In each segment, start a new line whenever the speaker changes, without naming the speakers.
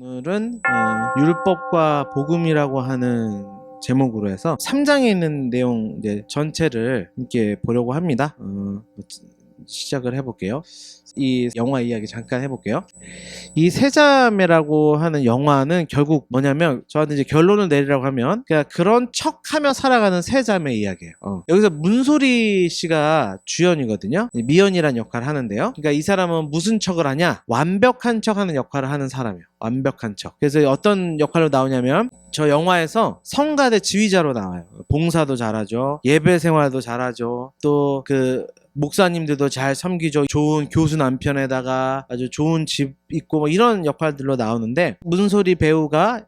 오늘은 율법과 복음이라고 하는 제목으로 해서 3장에 있는 내용 이제 전체를 함께 보려고 합니다. 시작을 해볼게요. 이 영화 이야기 잠깐 해볼게요. 이 세자매라고 하는 영화는 결국 뭐냐면 저한테 이제 결론을 내리라고 하면 그냥 그런 척하며 살아가는 세자매 이야기예요. 여기서 문소리 씨가 주연이거든요. 미연이란 역할을 하는데요. 그러니까 이 사람은 무슨 척을 하냐? 완벽한 척하는 역할을 하는 사람이에요. 완벽한 척. 그래서 어떤 역할로 나오냐면 저 영화에서 성가대 지휘자로 나와요. 봉사도 잘하죠. 예배 생활도 잘하죠. 또 목사님들도 잘 섬기죠. 좋은 교수 남편에다가 아주 좋은 집 있고 뭐 이런 역할들로 나오는데 문소리 배우가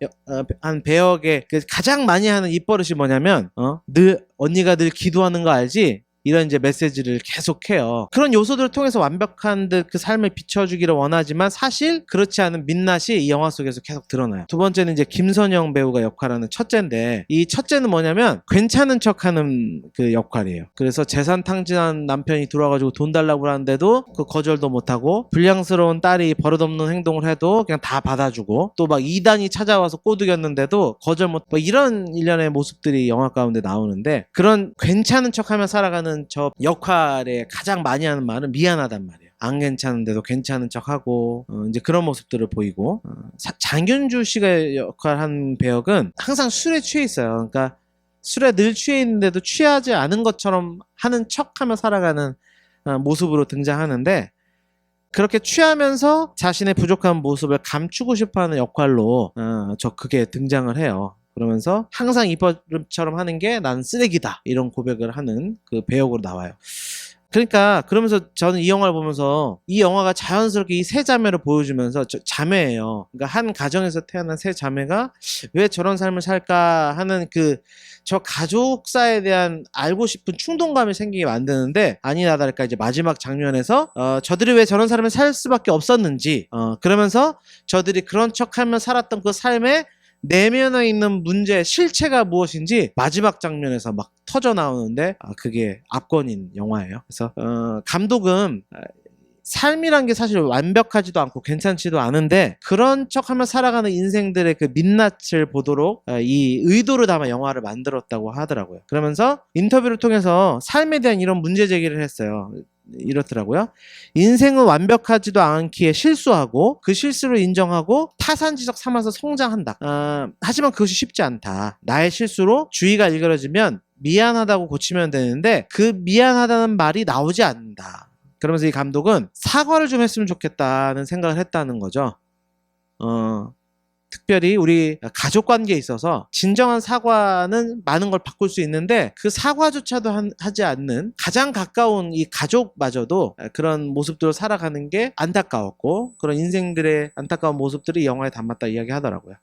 한 배역의 가장 많이 하는 입버릇이 뭐냐면 언니가 늘 기도하는 거 알지? 이런 이제 메시지를 계속해요. 그런 요소들을 통해서 완벽한 듯 그 삶을 비춰주기를 원하지만 사실 그렇지 않은 민낯이 이 영화 속에서 계속 드러나요. 두 번째는 이제 김선영 배우가 역할하는 첫째인데 이 첫째는 뭐냐면 괜찮은 척하는 그 역할이에요. 그래서 재산 탕진한 남편이 들어와가지고 돈 달라고 하는데도 그 거절도 못하고 불량스러운 딸이 버릇없는 행동을 해도 그냥 다 받아주고 또 막 이단이 찾아와서 꼬드겼는데도 거절 못 뭐 이런 일련의 모습들이 영화 가운데 나오는데 그런 괜찮은 척하며 살아가는 저 역할에 가장 많이 하는 말은 미안하단 말이에요. 안 괜찮은데도 괜찮은 척하고 이제 그런 모습들을 보이고 장윤주 씨가 역할한 배역은 항상 술에 취해 있어요. 그러니까 술에 늘 취해 있는데도 취하지 않은 것처럼 하는 척하며 살아가는 모습으로 등장하는데 그렇게 취하면서 자신의 부족한 모습을 감추고 싶어하는 역할로 그게 등장을 해요. 그러면서 항상 이버릇처럼 하는 게 난 쓰레기다 이런 고백을 하는 그 배역으로 나와요. 그러니까 그러면서 저는 이 영화를 보면서 이 영화가 자연스럽게 이 세 자매를 보여주면서 자매예요. 그러니까 한 가정에서 태어난 세 자매가 왜 저런 삶을 살까 하는 저 가족사에 대한 알고 싶은 충동감이 생기게 만드는데 아니나 다를까 이제 마지막 장면에서 저들이 왜 저런 삶을 살 수밖에 없었는지 그러면서 저들이 그런 척하며 살았던 그 삶에 내면에 있는 문제의 실체가 무엇인지 마지막 장면에서 막 터져 나오는데 그게 압권인 영화예요. 그래서 감독은 삶이란 게 사실 완벽하지도 않고 괜찮지도 않은데 그런 척하며 살아가는 인생들의 그 민낯을 보도록 이 의도를 담아 영화를 만들었다고 하더라고요. 그러면서 인터뷰를 통해서 삶에 대한 이런 문제 제기를 했어요. 이렇더라고요. 인생은 완벽하지도 않기에 실수하고 그 실수를 인정하고 타산지석 삼아서 성장한다. 하지만 그것이 쉽지 않다. 나의 실수로 주의가 일그러지면 미안하다고 고치면 되는데 그 미안하다는 말이 나오지 않는다. 그러면서 이 감독은 사과를 좀 했으면 좋겠다는 생각을 했다는 거죠. 특별히 우리 가족 관계에 있어서 진정한 사과는 많은 걸 바꿀 수 있는데 그 사과조차도 하지 않는 가장 가까운 이 가족마저도 그런 모습들을 살아가는 게 안타까웠고 그런 인생들의 안타까운 모습들이 이 영화에 담았다 이야기하더라고요.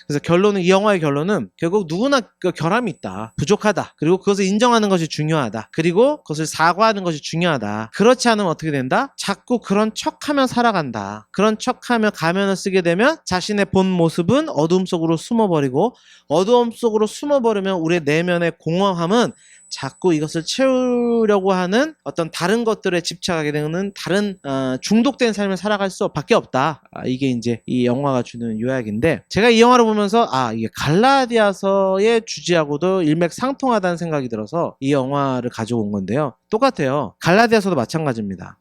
그래서 이 영화의 결론은 결국 누구나 결함이 있다. 부족하다. 그리고 그것을 인정하는 것이 중요하다. 그리고 그것을 사과하는 것이 중요하다. 그렇지 않으면 어떻게 된다? 자꾸 그런 척하며 살아간다. 그런 척하며 가면을 쓰게 되면 자신의 본 모습은 어두움 속으로 숨어버리고 어두움 속으로 숨어버리면 우리의 내면의 공허함은 자꾸 이것을 채우려고 하는 어떤 다른 것들에 집착하게 되는 다른 중독된 삶을 살아갈 수밖에 없다. 이게 이제 이 영화가 주는 요약인데 제가 이 영화를 보면서 이게 갈라디아서의 주제하고도 일맥상통하다는 생각이 들어서 이 영화를 가져온 건데요. 똑같아요. 갈라디아서도 마찬가지입니다.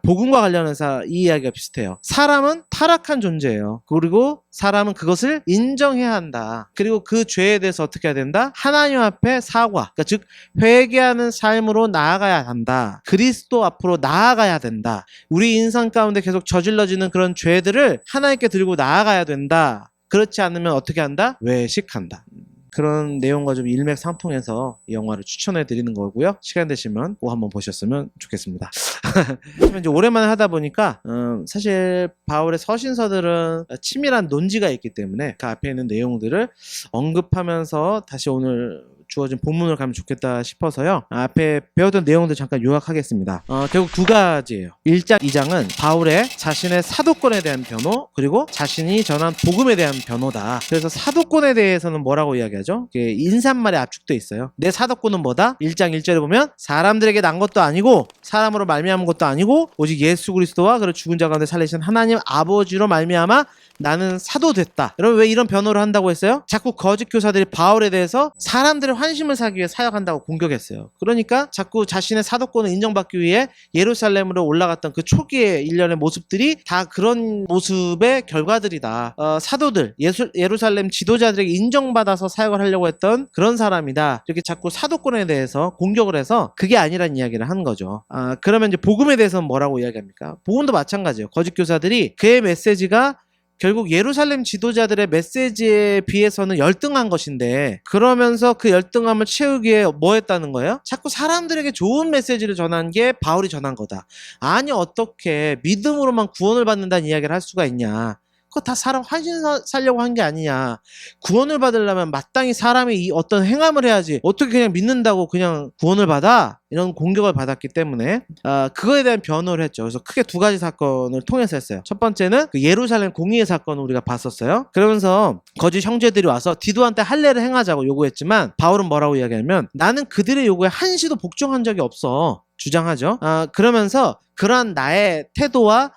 복음과 관련해서 이 이야기가 비슷해요. 사람은 타락한 존재예요. 그리고 사람은 그것을 인정해야 한다. 그리고 그 죄에 대해서 어떻게 해야 된다? 하나님 앞에 사과, 그러니까 즉 회개하는 삶으로 나아가야 한다. 그리스도 앞으로 나아가야 된다. 우리 인생 가운데 계속 저질러지는 그런 죄들을 하나님께 들고 나아가야 된다. 그렇지 않으면 어떻게 한다? 외식한다. 그런 내용과 좀 일맥상통해서 이 영화를 추천해 드리는 거고요. 시간 되시면 꼭 한번 보셨으면 좋겠습니다. 이제 오랜만에 하다 보니까 사실 바울의 서신서들은 치밀한 논지가 있기 때문에 그 앞에 있는 내용들을 언급하면서 다시 오늘 주어진 본문을 가면 좋겠다 싶어서요. 앞에 배웠던 내용들 잠깐 요약하겠습니다. 결국 두 가지예요. 1장, 2장은 바울의 자신의 사도권에 대한 변호 그리고 자신이 전한 복음에 대한 변호다. 그래서 사도권에 대해서는 뭐라고 이야기하죠? 인사말에 압축돼 있어요. 내 사도권은 뭐다? 1장 1절에 보면 사람들에게 난 것도 아니고 사람으로 말미암은 것도 아니고 오직 예수 그리스도와 그를 죽은 자 가운데 살리신 하나님 아버지로 말미암아 나는 사도 됐다. 여러분 왜 이런 변호를 한다고 했어요? 자꾸 거짓 교사들이 바울에 대해서 사람들의 환심을 사기 위해 사역한다고 공격했어요. 그러니까 자꾸 자신의 사도권을 인정받기 위해 예루살렘으로 올라갔던 그 초기의 일련의 모습들이 다 그런 모습의 결과들이다. 사도들, 예루살렘 지도자들에게 인정받아서 사역을 하려고 했던 그런 사람이다. 이렇게 자꾸 사도권에 대해서 공격을 해서 그게 아니란 이야기를 하는 거죠. 그러면 이제 복음에 대해서는 뭐라고 이야기합니까? 복음도 마찬가지예요. 거짓 교사들이 그의 메시지가 결국 예루살렘 지도자들의 메시지에 비해서는 열등한 것인데, 그러면서 그 열등함을 채우기 위해 뭐 했다는 거예요? 자꾸 사람들에게 좋은 메시지를 전한 게 바울이 전한 거다. 아니 어떻게 믿음으로만 구원을 받는다는 이야기를 할 수가 있냐. 그거 다 사람 환신 살려고 한 게 아니냐. 구원을 받으려면 마땅히 사람이 이 어떤 행함을 해야지 어떻게 그냥 믿는다고 그냥 구원을 받아? 이런 공격을 받았기 때문에 그거에 대한 변호를 했죠. 그래서 크게 두 가지 사건을 통해서 했어요. 첫 번째는 그 예루살렘 공의의 사건을 우리가 봤었어요. 그러면서 거짓 형제들이 와서 디도한테 할례를 행하자고 요구했지만 바울은 뭐라고 이야기하냐면 나는 그들의 요구에 한시도 복종한 적이 없어 주장하죠. 그러면서 그러한 나의 태도와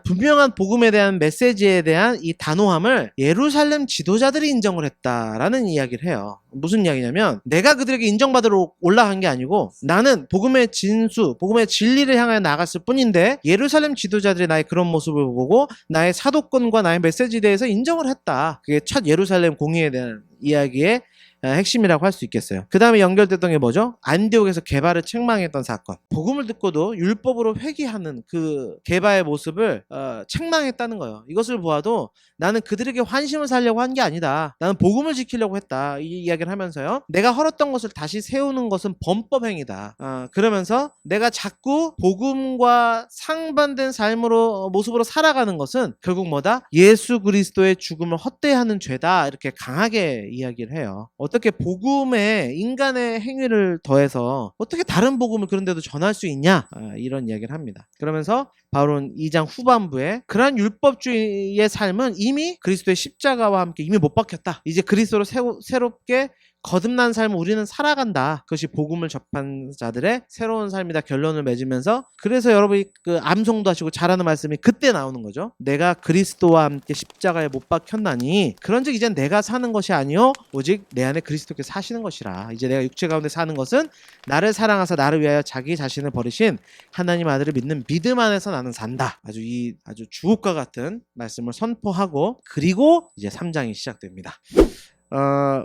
분명한 복음에 대한 메시지에 대한 이 단호함을 예루살렘 지도자들이 인정을 했다라는 이야기를 해요. 무슨 이야기냐면 내가 그들에게 인정받으러 올라간 게 아니고 나는 복음의 진수, 복음의 진리를 향하여 나갔을 뿐인데 예루살렘 지도자들이 나의 그런 모습을 보고 나의 사도권과 나의 메시지에 대해서 인정을 했다. 그게 첫 예루살렘 공의에 대한 이야기의 핵심이라고 할 수 있겠어요. 그 다음에 연결됐던 게 뭐죠? 안디옥에서 게바를 책망했던 사건. 복음을 듣고도 율법으로 회귀하는 그 게바의 모습을 책망했다는 거예요. 이것을 보아도 나는 그들에게 환심을 살려고 한 게 아니다. 나는 복음을 지키려고 했다. 이 이야기를 하면서요. 내가 헐었던 것을 다시 세우는 것은 범법행위다. 그러면서 내가 자꾸 복음과 상반된 삶으로 모습으로 살아가는 것은 결국 뭐다? 예수 그리스도의 죽음을 헛되이하는 죄다. 이렇게 강하게 이야기를 해요. 어떻게 복음에 인간의 행위를 더해서 어떻게 다른 복음을 그런데도 전할 수 있냐? 이런 이야기를 합니다. 그러면서 바울은 2장 후반부에 그러한 율법주의의 삶은 이미 그리스도의 십자가와 함께 이미 못 박혔다. 이제 그리스도로 새롭게 거듭난 삶을 우리는 살아간다. 그것이 복음을 접한 자들의 새로운 삶이다. 결론을 맺으면서 그래서 여러분이 그 암송도 하시고 잘하는 말씀이 그때 나오는 거죠. 내가 그리스도와 함께 십자가에 못 박혔나니 그런즉 이젠 내가 사는 것이 아니요 오직 내 안에 그리스도께서 사시는 것이라. 이제 내가 육체 가운데 사는 것은 나를 사랑하사 나를 위하여 자기 자신을 버리신 하나님 아들을 믿는 믿음 안에서 나는 산다. 아주 주옥과 같은 말씀을 선포하고 그리고 이제 3장이 시작됩니다.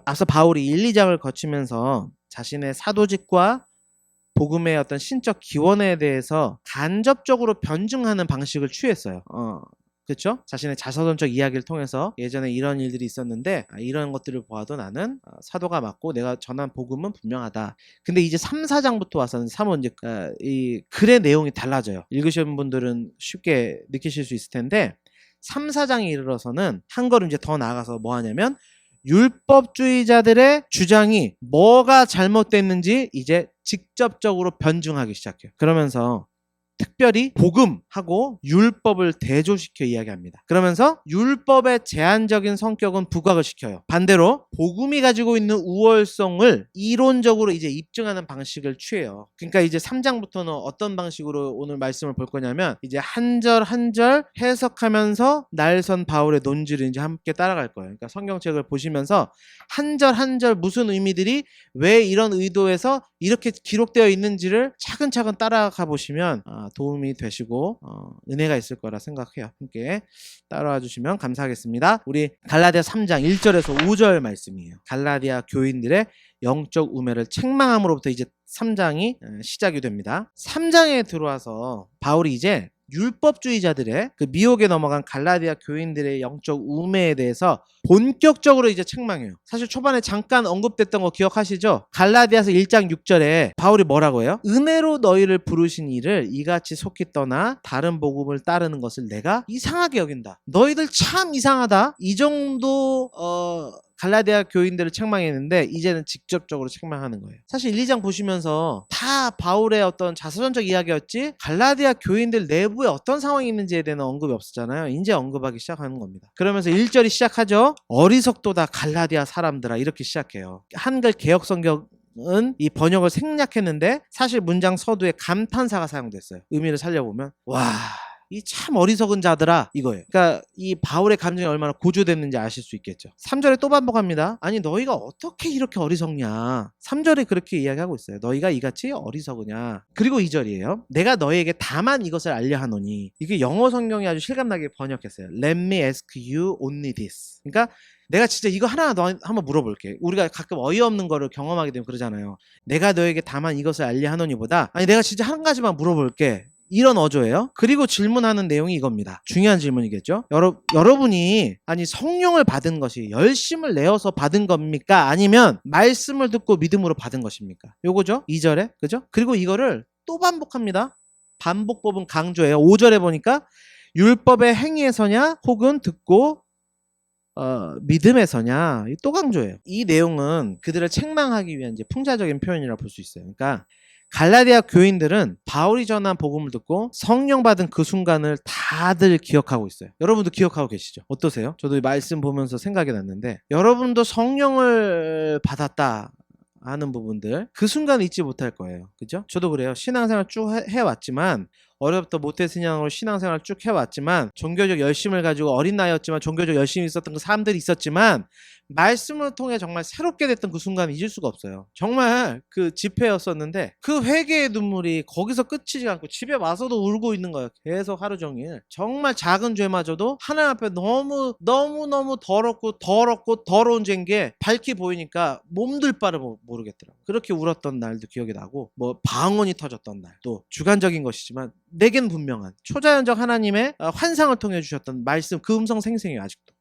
앞서 바울이 1, 2장을 거치면서 자신의 사도직과 복음의 어떤 신적 기원에 대해서 간접적으로 변증하는 방식을 취했어요. 그렇죠? 자신의 자서전적 이야기를 통해서 예전에 이런 일들이 있었는데 이런 것들을 보아도 나는 사도가 맞고 내가 전한 복음은 분명하다. 근데 이제 3, 4장부터 와서는 사뭇 이제 이 글의 내용이 달라져요. 읽으신 분들은 쉽게 느끼실 수 있을 텐데 3, 4장에 이르러서는 한 걸음 이제 더 나아가서 뭐 하냐면 율법주의자들의 주장이 뭐가 잘못됐는지 이제 직접적으로 변증하기 시작해요. 그러면서 특별히 복음하고 율법을 대조시켜 이야기합니다. 그러면서 율법의 제한적인 성격은 부각을 시켜요. 반대로 복음이 가지고 있는 우월성을 이론적으로 이제 입증하는 방식을 취해요. 그러니까 이제 3장부터는 어떤 방식으로 오늘 말씀을 볼 거냐면 이제 한 절 한 절 해석하면서 날선 바울의 논지를 이제 함께 따라갈 거예요. 그러니까 성경책을 보시면서 한 절 한 절 무슨 의미들이 왜 이런 의도에서 이렇게 기록되어 있는지를 차근차근 따라가 보시면 도움이 되시고 은혜가 있을 거라 생각해요. 함께 따라와 주시면 감사하겠습니다. 우리 갈라디아 3장 1절에서 5절 말씀이에요. 갈라디아 교인들의 영적 우매를 책망함으로부터 이제 3장이 시작이 됩니다. 3장에 들어와서 바울이 이제 율법주의자들의 그 미혹에 넘어간 갈라디아 교인들의 영적 우매에 대해서 본격적으로 이제 책망해요. 사실 초반에 잠깐 언급됐던 거 기억하시죠? 갈라디아서 1장 6절에 바울이 뭐라고 해요? 은혜로 너희를 부르신 이를 이같이 속히 떠나 다른 복음을 따르는 것을 내가 이상하게 여긴다. 너희들 참 이상하다. 이 정도 갈라디아 교인들을 책망했는데 이제는 직접적으로 책망하는 거예요. 사실 1, 2장 보시면서 다 바울의 어떤 자서전적 이야기였지 갈라디아 교인들 내부에 어떤 상황이 있는지에 대한 언급이 없었잖아요. 이제 언급하기 시작하는 겁니다. 그러면서 1절이 시작하죠. 어리석도다 갈라디아 사람들아 이렇게 시작해요. 한글 개역성경은 이 번역을 생략했는데 사실 문장 서두에 감탄사가 사용됐어요. 의미를 살려보면 와 이 참 어리석은 자들아 이거예요. 그러니까 이 바울의 감정이 얼마나 고조됐는지 아실 수 있겠죠. 3절에 또 반복합니다. 아니 너희가 어떻게 이렇게 어리석냐. 3절에 그렇게 이야기하고 있어요. 너희가 이같이 어리석으냐. 그리고 2절이에요. 내가 너희에게 다만 이것을 알려 하노니. 이게 영어 성경이 아주 실감나게 번역했어요. Let me ask you only this. 그러니까 내가 진짜 이거 하나 너 한번 물어볼게. 우리가 가끔 어이없는 거를 경험하게 되면 그러잖아요. 내가 너에게 다만 이것을 알려 하노니보다 아니 내가 진짜 한 가지만 물어볼게. 이런 어조예요. 그리고 질문하는 내용이 이겁니다. 중요한 질문이겠죠. 여러분이 아니 성령을 받은 것이 열심을 내어서 받은 겁니까? 아니면 말씀을 듣고 믿음으로 받은 것입니까? 요거죠. 2절에 그죠? 그리고 이거를 또 반복합니다. 반복법은 강조해요. 5절에 보니까 율법의 행위에서냐 혹은 듣고 믿음에서냐 또 강조해요. 이 내용은 그들을 책망하기 위한 이제 풍자적인 표현이라고 볼 수 있어요. 그러니까 갈라디아 교인들은 바울이 전한 복음을 듣고 성령 받은 그 순간을 다들 기억하고 있어요. 여러분도 기억하고 계시죠? 어떠세요? 저도 이 말씀 보면서 생각이 났는데 여러분도 성령을 받았다 하는 부분들 그 순간 잊지 못할 거예요. 그죠? 저도 그래요. 신앙생활 쭉 해왔지만 어려부터 모태신앙으로 신앙생활 쭉 해왔지만 종교적 열심을 가지고 어린 나이였지만 종교적 열심이 있었던 그 사람들이 있었지만 말씀을 통해 정말 새롭게 됐던 그 순간을 잊을 수가 없어요. 정말 그 집회였었는데 그 회개의 눈물이 거기서 끝이지 않고 집에 와서도 울고 있는 거예요. 계속 하루 종일. 정말 작은 죄마저도 하나님 앞에 너무너무 더럽고 더러운 죄인 게 밝히 보이니까 몸둘 바를 모르겠더라고요. 그렇게 울었던 날도 기억이 나고 뭐 방언이 터졌던 날 또 주관적인 것이지만 내겐 분명한 초자연적 하나님의 환상을 통해 주셨던 말씀 그 음성 생생해요. 아직도.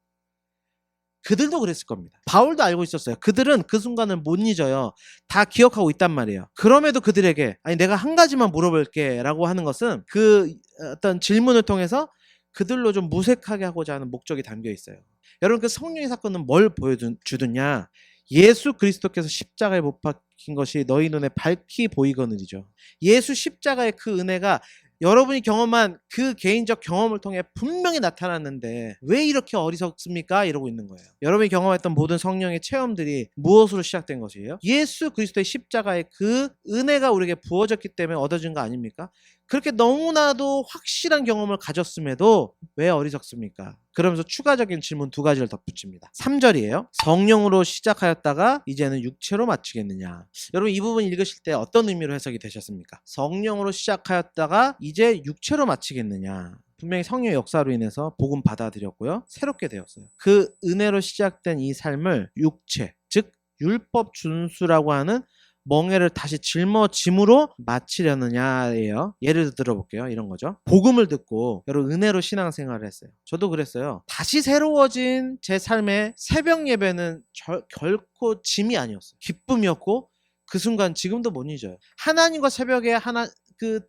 그들도 그랬을 겁니다. 바울도 알고 있었어요. 그들은 그 순간을 못 잊어요. 다 기억하고 있단 말이에요. 그럼에도 그들에게 아니 내가 한 가지만 물어볼게 라고 하는 것은 그 어떤 질문을 통해서 그들로 좀 무색하게 하고자 하는 목적이 담겨 있어요. 여러분 그 성령의 사건은 뭘 보여주느냐. 예수 그리스도께서 십자가에 못 박힌 것이 너희 눈에 밝히 보이거늘이죠. 예수 십자가의 그 은혜가 여러분이 경험한 그 개인적 경험을 통해 분명히 나타났는데 왜 이렇게 어리석습니까? 이러고 있는 거예요. 여러분이 경험했던 모든 성령의 체험들이 무엇으로 시작된 것이에요? 예수 그리스도의 십자가의 그 은혜가 우리에게 부어졌기 때문에 얻어진 거 아닙니까? 그렇게 너무나도 확실한 경험을 가졌음에도 왜 어리석습니까? 그러면서 추가적인 질문 2가지를 덧붙입니다. 3절이에요. 성령으로 시작하였다가 이제는 육체로 마치겠느냐. 여러분 이 부분 읽으실 때 어떤 의미로 해석이 되셨습니까? 성령으로 시작하였다가 이제 육체로 마치겠느냐. 분명히 성령의 역사로 인해서 복음 받아들였고요. 새롭게 되었어요. 그 은혜로 시작된 이 삶을 육체, 즉 율법 준수라고 하는 멍에를 다시 짊어짐으로 마치려느냐예요. 예를 들어볼게요. 이런 거죠. 복음을 듣고 여러분 은혜로 신앙생활을 했어요. 저도 그랬어요. 다시 새로워진 제 삶의 새벽 예배는 결코 짐이 아니었어요. 기쁨이었고 그 순간 지금도 못 잊어요. 하나님과 새벽에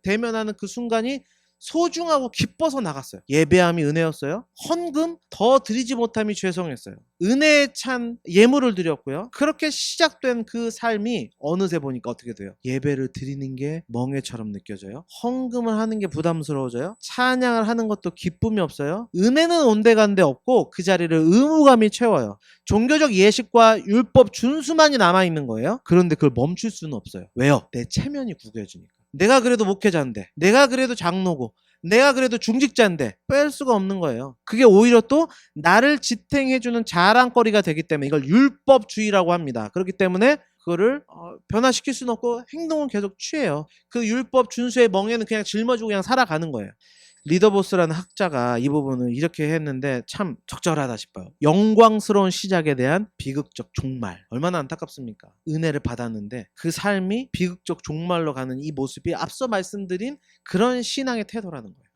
대면하는 그 순간이 소중하고 기뻐서 나갔어요. 예배함이 은혜였어요. 헌금 더 드리지 못함이 죄송했어요. 은혜에 찬 예물을 드렸고요. 그렇게 시작된 그 삶이 어느새 보니까 어떻게 돼요? 예배를 드리는 게 멍해처럼 느껴져요. 헌금을 하는 게 부담스러워져요. 찬양을 하는 것도 기쁨이 없어요. 은혜는 온데간데 없고 그 자리를 의무감이 채워요. 종교적 예식과 율법 준수만이 남아있는 거예요. 그런데 그걸 멈출 수는 없어요. 왜요? 내 체면이 구겨지니까. 내가 그래도 목회자인데, 내가 그래도 장로고, 내가 그래도 중직자인데 뺄 수가 없는 거예요. 그게 오히려 또 나를 지탱해주는 자랑거리가 되기 때문에 이걸 율법주의라고 합니다. 그렇기 때문에 그거를 변화시킬 수는 없고 행동은 계속 취해요. 그 율법 준수의 멍에는 그냥 짊어지고 그냥 살아가는 거예요. 리더보스라는 학자가 이 부분을 이렇게 했는데 참 적절하다 싶어요. 영광스러운 시작에 대한 비극적 종말. 얼마나 안타깝습니까? 은혜를 받았는데 그 삶이 비극적 종말로 가는 이 모습이 앞서 말씀드린 그런 신앙의 태도라는 거예요.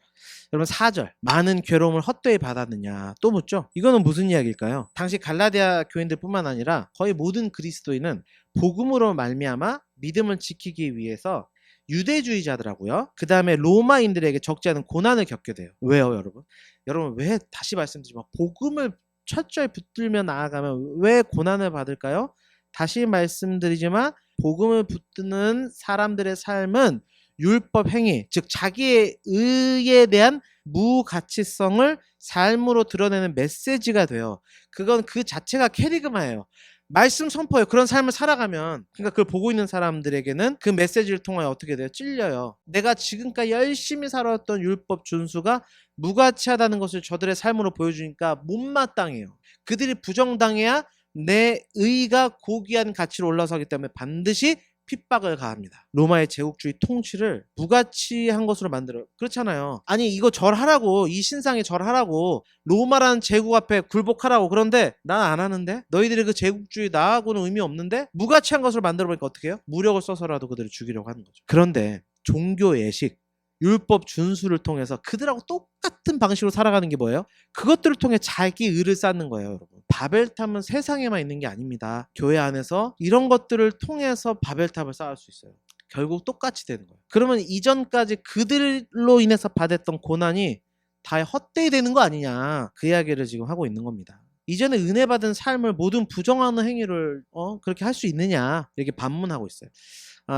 여러분 4절 많은 괴로움을 헛되이 받았느냐 또 묻죠. 이거는 무슨 이야기일까요? 당시 갈라디아 교인들 뿐만 아니라 거의 모든 그리스도인은 복음으로 말미암아 믿음을 지키기 위해서 유대주의자들하고요. 그 다음에 로마인들에게 적지 않은 고난을 겪게 돼요. 왜요, 여러분? 여러분 왜 다시 말씀드리지만 복음을 철저히 붙들며 나아가면 왜 고난을 받을까요? 다시 말씀드리지만 복음을 붙드는 사람들의 삶은 율법 행위, 즉 자기의 의에 대한 무가치성을 삶으로 드러내는 메시지가 돼요. 그건 그 자체가 캐리그마예요. 말씀 선포예요. 그런 삶을 살아가면, 그러니까 그걸 보고 있는 사람들에게는 그 메시지를 통하여 어떻게 돼요? 찔려요. 내가 지금까지 열심히 살아왔던 율법 준수가 무가치하다는 것을 저들의 삶으로 보여주니까 못마땅해요. 그들이 부정당해야 내 의가 고귀한 가치로 올라서기 때문에 반드시 핍박을 가합니다. 로마의 제국주의 통치를 무가치한 것으로 만들어요. 그렇잖아요. 아니 이거 절하라고, 이 신상에 절하라고, 로마라는 제국 앞에 굴복하라고. 그런데 난 안 하는데, 너희들이 그 제국주의 나하고는 의미 없는데, 무가치한 것으로 만들어보니까 어떻게 해요? 무력을 써서라도 그들을 죽이려고 하는 거죠. 그런데 종교 예식, 율법 준수를 통해서 그들하고 똑같은 방식으로 살아가는 게 뭐예요? 그것들을 통해 자기 의를 쌓는 거예요, 여러분. 바벨탑은 세상에만 있는 게 아닙니다. 교회 안에서 이런 것들을 통해서 바벨탑을 쌓을 수 있어요. 결국 똑같이 되는 거예요. 그러면 이전까지 그들로 인해서 받았던 고난이 다 헛되이 되는 거 아니냐, 그 이야기를 지금 하고 있는 겁니다. 이전에 은혜 받은 삶을 모든 부정하는 행위를 그렇게 할 수 있느냐, 이렇게 반문하고 있어요.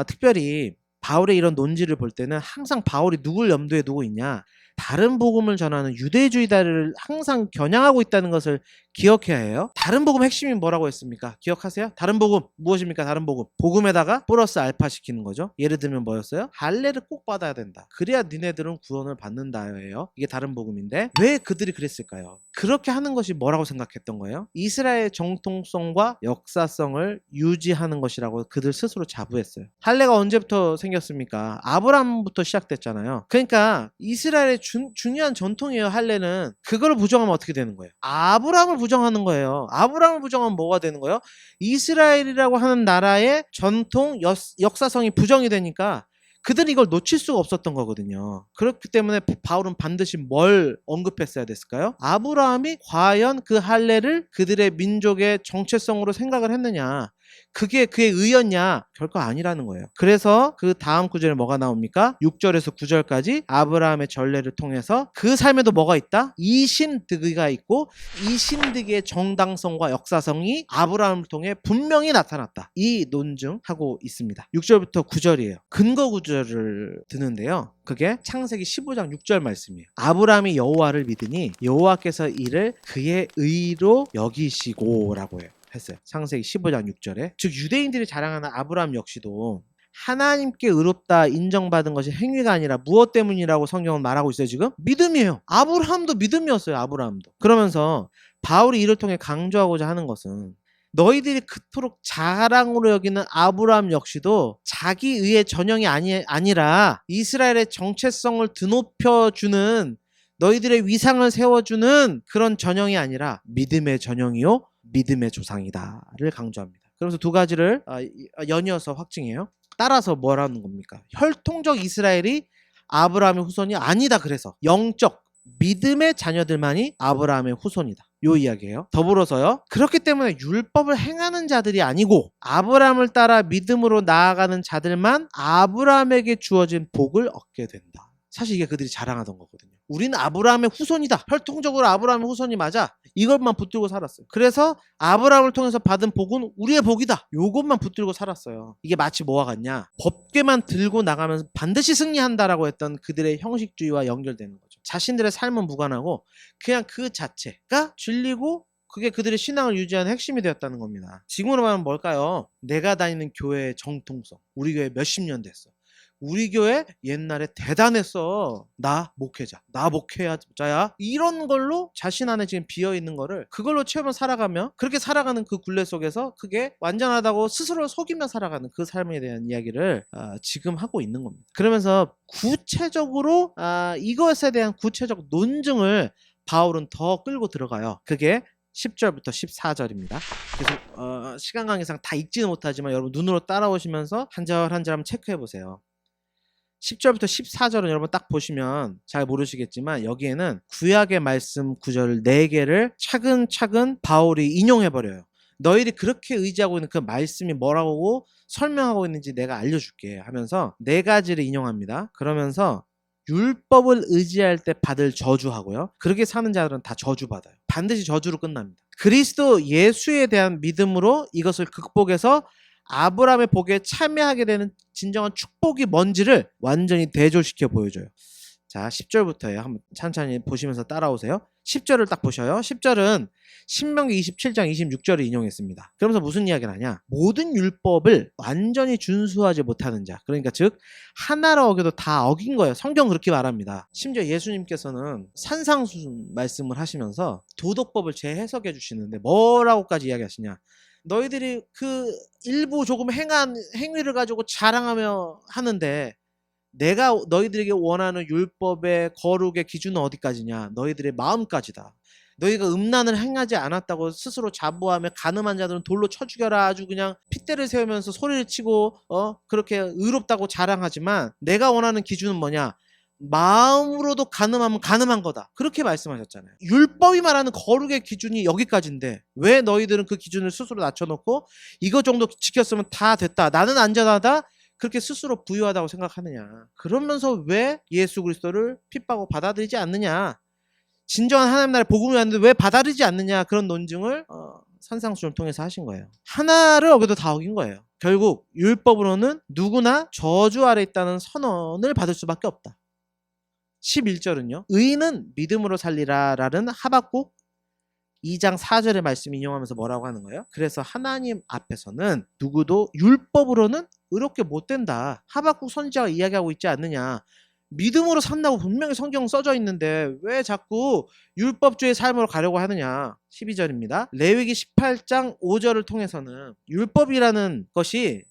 특별히 바울의 이런 논지를 볼 때는 항상 바울이 누굴 염두에 두고 있냐, 다른 복음을 전하는 유대주의자를 항상 겨냥하고 있다는 것을 기억해야 해요. 다른 복음 핵심이 뭐라고 했습니까? 기억하세요? 다른 복음 무엇입니까? 다른 복음, 복음에다가 플러스 알파 시키는 거죠. 예를 들면 뭐였어요? 할례를 꼭 받아야 된다, 그래야 니네들은 구원을 받는다예요. 이게 다른 복음인데 왜 그들이 그랬을까요? 그렇게 하는 것이 뭐라고 생각했던 거예요? 이스라엘의 정통성과 역사성을 유지하는 것이라고 그들 스스로 자부했어요. 할례가 언제부터 생겼습니까? 아브라함부터 시작됐잖아요. 그러니까 이스라엘의 중요한 전통이에요. 할례는. 그걸 부정하면 어떻게 되는 거예요? 아브라함을 부정하는 거예요. 아브라함을 부정하면 뭐가 되는 거예요? 이스라엘이라고 하는 나라의 전통, 역사성이 부정이 되니까 그들은 이걸 놓칠 수가 없었던 거거든요. 그렇기 때문에 바울은 반드시 뭘 언급했어야 됐을까요? 아브라함이 과연 그 할례를 그들의 민족의 정체성으로 생각을 했느냐, 그게 그의 의였냐? 결코 아니라는 거예요. 그래서 그 다음 구절에 뭐가 나옵니까? 6절에서 9절까지 아브라함의 전례를 통해서 그 삶에도 뭐가 있다? 이신득의가 있고, 이신득의 정당성과 역사성이 아브라함을 통해 분명히 나타났다, 이 논증하고 있습니다. 6절부터 9절이에요. 근거 구절을 드는데요, 그게 창세기 15장 6절 말씀이에요. 아브라함이 여호와를 믿으니 여호와께서 이를 그의 의로 여기시고 라고 해요. 했어요. 창세기 15장 6절에. 즉 유대인들이 자랑하는 아브라함 역시도 하나님께 의롭다 인정받은 것이 행위가 아니라 무엇 때문이라고 성경은 말하고 있어요. 지금 믿음이에요. 아브라함도 믿음이었어요. 아브라함도. 그러면서 바울이 이를 통해 강조하고자 하는 것은, 너희들이 그토록 자랑으로 여기는 아브라함 역시도 자기 의의 전형이 아니라 이스라엘의 정체성을 드높여주는, 너희들의 위상을 세워주는 그런 전형이 아니라 믿음의 전형이요 믿음의 조상이다를 강조합니다. 그러면서 두 가지를 연이어서 확증해요. 따라서 뭐라는 겁니까? 혈통적 이스라엘이 아브라함의 후손이 아니다. 그래서 영적 믿음의 자녀들만이 아브라함의 후손이다, 요 이야기예요. 더불어서요, 그렇기 때문에 율법을 행하는 자들이 아니고 아브라함을 따라 믿음으로 나아가는 자들만 아브라함에게 주어진 복을 얻게 된다. 사실 이게 그들이 자랑하던 거거든요. 우리는 아브라함의 후손이다, 혈통적으로 아브라함의 후손이 맞아, 이것만 붙들고 살았어요. 그래서 아브라함을 통해서 받은 복은 우리의 복이다, 요것만 붙들고 살았어요. 이게 마치 뭐와 같냐, 법궤만 들고 나가면서 반드시 승리한다라고 했던 그들의 형식주의와 연결되는 거죠. 자신들의 삶은 무관하고 그냥 그 자체가 진리고, 그게 그들의 신앙을 유지하는 핵심이 되었다는 겁니다. 지금으로 말하면 뭘까요? 내가 다니는 교회의 정통성, 우리 교회 몇십 년 됐어, 우리 교회 옛날에 대단했어, 나 목회자, 나 목회자야, 이런 걸로 자신 안에 지금 비어있는 거를 그걸로 채우며 살아가며, 그렇게 살아가는 그 굴레 속에서 그게 완전하다고 스스로 속이며 살아가는 그 삶에 대한 이야기를 지금 하고 있는 겁니다. 그러면서 구체적으로 이것에 대한 구체적 논증을 바울은 더 끌고 들어가요. 그게 10절부터 14절입니다. 그래서 시간 관계상 다 읽지는 못하지만 여러분 눈으로 따라오시면서 한 절 한 절 한번 체크해 보세요. 10절부터 14절은 여러분 딱 보시면 잘 모르시겠지만, 여기에는 구약의 말씀 구절 4개를 차근차근 바울이 인용해버려요. 너희들이 그렇게 의지하고 있는 그 말씀이 뭐라고 설명하고 있는지 내가 알려줄게 하면서 4가지를 인용합니다. 그러면서 율법을 의지할 때 받을 저주하고요, 그렇게 사는 자들은 다 저주받아요. 반드시 저주로 끝납니다. 그리스도 예수에 대한 믿음으로 이것을 극복해서 아브라함의 복에 참여하게 되는 진정한 축복이 뭔지를 완전히 대조시켜 보여줘요. 자, 10절부터예요. 한번 천천히 보시면서 따라오세요. 10절을 딱 보셔요. 10절은 신명기 27장 26절을 인용했습니다. 그러면서 무슨 이야기를 하냐? 모든 율법을 완전히 준수하지 못하는 자. 그러니까 즉 하나를 어겨도 다 어긴 거예요. 성경 그렇게 말합니다. 심지어 예수님께서는 산상수훈 말씀을 하시면서 도덕법을 재해석해 주시는데 뭐라고까지 이야기하시냐? 너희들이 그 일부 조금 행한 행위를 가지고 자랑하며 하는데 내가 너희들에게 원하는 율법의 거룩의 기준은 어디까지냐? 너희들의 마음까지다. 너희가 음란을 행하지 않았다고 스스로 자부하며 가늠한 자들은 돌로 쳐 죽여라. 아주 그냥 핏대를 세우면서 소리를 치고 그렇게 의롭다고 자랑하지만 내가 원하는 기준은 뭐냐? 마음으로도 가늠하면 가늠한 거다. 그렇게 말씀하셨잖아요. 율법이 말하는 거룩의 기준이 여기까지인데 왜 너희들은 그 기준을 스스로 낮춰놓고 이거 정도 지켰으면 다 됐다. 나는 안전하다. 그렇게 스스로 부유하다고 생각하느냐. 그러면서 왜 예수 그리스도를 핍박하고 받아들이지 않느냐. 진정한 하나님 나라의 복음이 왔는데 왜 받아들이지 않느냐. 그런 논증을 산상수훈을 통해서 하신 거예요. 하나를 어겨도 다 어긴 거예요. 결국 율법으로는 누구나 저주 아래 있다는 선언을 받을 수밖에 없다. 11절은요. 의인은 믿음으로 살리라 라는 하박국 2장 4절의 말씀 인용하면서 뭐라고 하는 거예요? 그래서 하나님 앞에서는 누구도 율법으로는 의롭게 못 된다. 하박국 선지자가 이야기하고 있지 않느냐. 믿음으로 산다고 분명히 성경 써져 있는데 왜 자꾸 율법주의 삶으로 가려고 하느냐. 12절입니다. 레위기 18장 5절을 통해서는 율법이라는 것이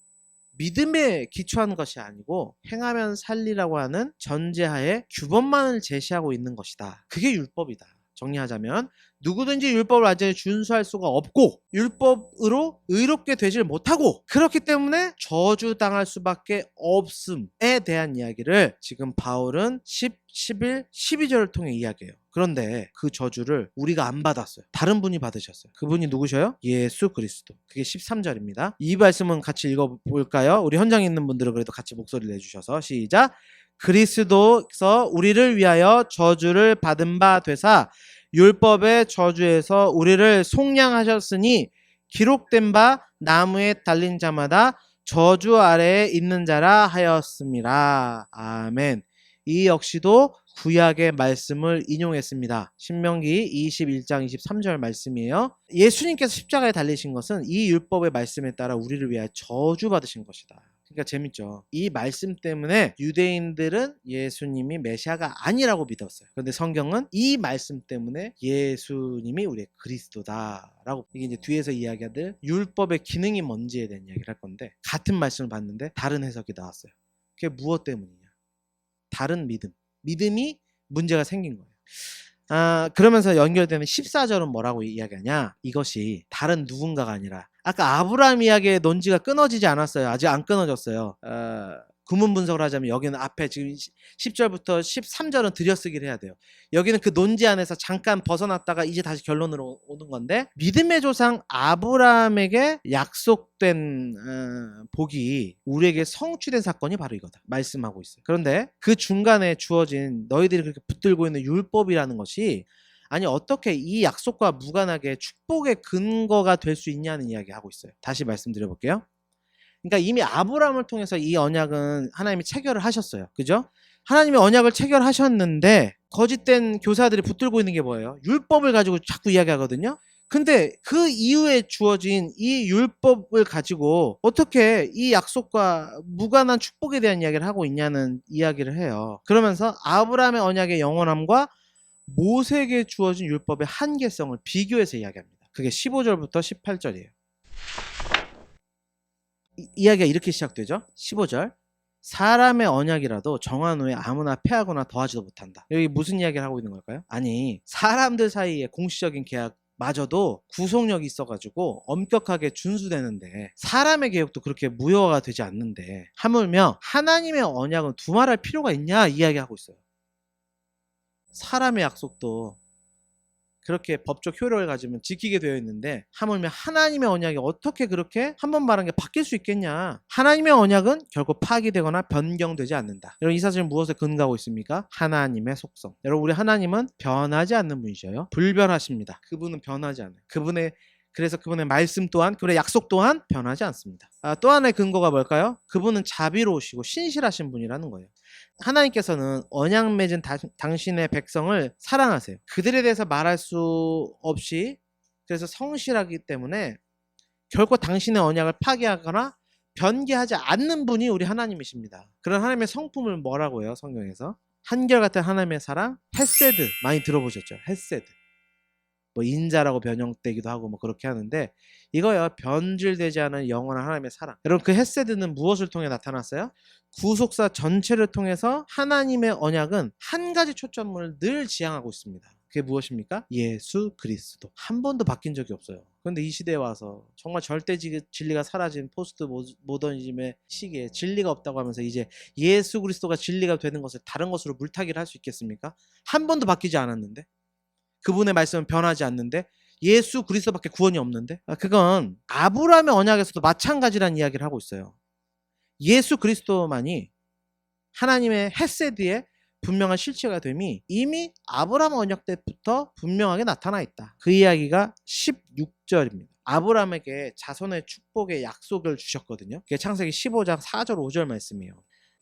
믿음에 기초한 것이 아니고 행하면 살리라고 하는 전제하에 규범만을 제시하고 있는 것이다. 그게 율법이다. 정리하자면 누구든지 율법을 완전히 준수할 수가 없고 율법으로 의롭게 되질 못하고 그렇기 때문에 저주당할 수밖에 없음에 대한 이야기를 지금 바울은 10, 11, 12절을 통해 이야기해요. 그런데 그 저주를 우리가 안 받았어요. 다른 분이 받으셨어요. 그분이 누구셔요? 예수 그리스도. 그게 13절입니다. 이 말씀은 같이 읽어볼까요? 우리 현장에 있는 분들은 그래도 같이 목소리를 내주셔서 시작. 그리스도께서 우리를 위하여 저주를 받은 바 되사 율법의 저주에서 우리를 속량하셨으니 기록된 바 나무에 달린 자마다 저주 아래에 있는 자라 하였습니다. 아멘. 이 역시도 구약의 말씀을 인용했습니다. 신명기 21장 23절 말씀이에요. 예수님께서 십자가에 달리신 것은 이 율법의 말씀에 따라 우리를 위하여 저주받으신 것이다. 그러니까 재밌죠. 이 말씀 때문에 유대인들은 예수님이 메시아가 아니라고 믿었어요. 그런데 성경은 이 말씀 때문에 예수님이 우리의 그리스도다라고. 이게 이제 뒤에서 이야기하들 율법의 기능이 뭔지에 대한 이야기를 할 건데 같은 말씀을 봤는데 다른 해석이 나왔어요. 그게 무엇 때문이냐? 다른 믿음. 믿음이 문제가 생긴 거예요. 그러면서 연결되는 14절은 뭐라고 이야기하냐? 이것이 다른 누군가가 아니라 아까 아브라함 이야기의 논지가 끊어지지 않았어요. 아직 안 끊어졌어요. 구문 분석을 하자면 여기는 앞에 지금 10절부터 13절은 들여쓰기를 해야 돼요. 여기는 그 논지 안에서 잠깐 벗어났다가 이제 다시 결론으로 오는 건데 믿음의 조상 아브라함에게 약속된 복이 우리에게 성취된 사건이 바로 이거다. 말씀하고 있어요. 그런데 그 중간에 주어진 너희들이 그렇게 붙들고 있는 율법이라는 것이 아니 어떻게 이 약속과 무관하게 축복의 근거가 될 수 있냐는 이야기 하고 있어요. 다시 말씀드려볼게요. 그러니까 이미 아브라함을 통해서 이 언약은 하나님이 체결을 하셨어요. 그죠? 하나님이 언약을 체결하셨는데 거짓된 교사들이 붙들고 있는 게 뭐예요? 율법을 가지고 자꾸 이야기하거든요. 근데 그 이후에 주어진 이 율법을 가지고 어떻게 이 약속과 무관한 축복에 대한 이야기를 하고 있냐는 이야기를 해요. 그러면서 아브라함의 언약의 영원함과 모세에게 주어진 율법의 한계성을 비교해서 이야기합니다. 그게 15절부터 18절이에요. 이야기가 이렇게 시작되죠. 15절. 사람의 언약이라도 정한 후에 아무나 폐하거나 더하지도 못한다. 여기 무슨 이야기를 하고 있는 걸까요? 아니 사람들 사이에 공식적인 계약마저도 구속력이 있어가지고 엄격하게 준수되는데 사람의 계약도 그렇게 무효화가 되지 않는데 하물며 하나님의 언약은 두말할 필요가 있냐 이야기하고 있어요. 사람의 약속도 그렇게 법적 효력을 가지면 지키게 되어 있는데 하물며 하나님의 언약이 어떻게 그렇게 한 번 말한 게 바뀔 수 있겠냐. 하나님의 언약은 결국 파기되거나 변경되지 않는다. 여러분 이 사실은 무엇에 근거하고 있습니까? 하나님의 속성. 여러분 우리 하나님은 변하지 않는 분이셔요. 불변하십니다. 그분은 변하지 않아요. 그분의 그래서 그분의 말씀 또한, 그분의 약속 또한 변하지 않습니다. 또 하나의 근거가 뭘까요? 그분은 자비로우시고 신실하신 분이라는 거예요. 하나님께서는 언약 맺은 당신의 백성을 사랑하세요. 그들에 대해서 말할 수 없이, 그래서 성실하기 때문에 결코 당신의 언약을 파기하거나 변개하지 않는 분이 우리 하나님이십니다. 그런 하나님의 성품을 뭐라고 해요? 성경에서 한결같은 하나님의 사랑, 헤세드, 많이 들어보셨죠? 헤세드. 뭐 인자라고 변형되기도 하고 뭐 그렇게 하는데, 이거요, 변질되지 않은 영원한 하나님의 사랑. 여러분, 그 헤세드는 무엇을 통해 나타났어요? 구속사 전체를 통해서 하나님의 언약은 한 가지 초점을 늘 지향하고 있습니다. 그게 무엇입니까? 예수 그리스도. 한 번도 바뀐 적이 없어요. 그런데 이 시대에 와서 정말 절대 진리가 사라진 포스트 모더니즘의 시기에 진리가 없다고 하면서 이제 예수 그리스도가 진리가 되는 것을 다른 것으로 물타기를 할 수 있겠습니까? 한 번도 바뀌지 않았는데, 그분의 말씀은 변하지 않는데, 예수 그리스도밖에 구원이 없는데, 그건 아브라함의 언약에서도 마찬가지라는 이야기를 하고 있어요. 예수 그리스도만이 하나님의 헤세드의 분명한 실체가 됨이 이미 아브라함 언약 때부터 분명하게 나타나 있다. 그 이야기가 16절입니다. 아브라함에게 자손의 축복의 약속을 주셨거든요. 그게 창세기 15장 4절 5절 말씀이에요.